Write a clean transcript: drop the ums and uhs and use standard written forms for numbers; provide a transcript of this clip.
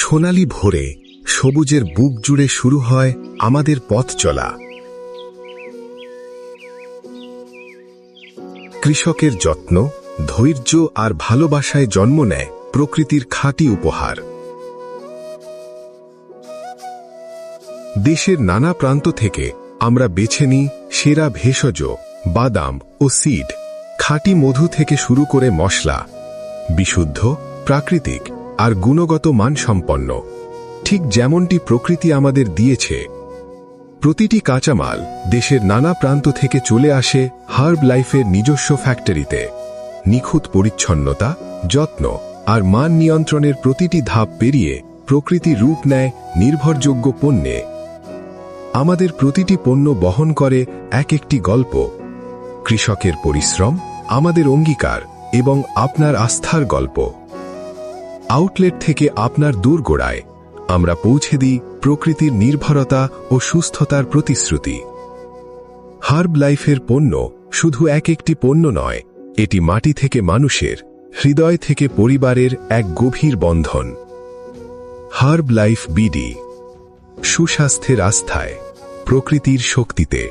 সোনালি ভোরে সবুজের বুক জুড়ে শুরু হয় আমাদের পথ চলা। কৃষকের যত্ন, ধৈর্য আর ভালোবাসায় জন্ম নেয় প্রকৃতির খাঁটি উপহার। দেশের নানা প্রান্ত থেকে আমরা বেছে নিই সেরা ভেষজ, বাদাম ও সিড। খাঁটি মধু থেকে শুরু করে মশলা, বিশুদ্ধ, প্রাকৃতিক আর গুণগত মানসম্পন্ন, ঠিক যেমনটি প্রকৃতি আমাদের দিয়েছে। প্রতিটি কাঁচামাল দেশের নানা প্রান্ত থেকে চলে আসে হার্ব লাইফের নিজস্ব ফ্যাক্টরিতে। নিখুঁত পরিচ্ছন্নতা, যত্ন আর মান নিয়ন্ত্রণের প্রতিটি ধাপ পেরিয়ে প্রকৃতি রূপ নেয় নির্ভরযোগ্য পণ্যে। আমাদের প্রতিটি পণ্য বহন করে এক একটি গল্প। কৃষকের পরিশ্রম, আমাদের অঙ্গীকার এবং আপনার আস্থার গল্প। আউটলেট থেকে আপনার দোরগোড়ায় আমরা পৌঁছে দিই প্রকৃতির নির্ভরতা ও সুস্থতার প্রতিশ্রুতি। হার্ব লাইফের পণ্য শুধু এক একটি পণ্য নয়, এটি মাটি থেকে মানুষের, হৃদয় থেকে পরিবারের এক গভীর বন্ধন। হার্ব লাইফ বিডি, সুস্বাস্থ্যের আস্থায়, প্রকৃতির শক্তিতে।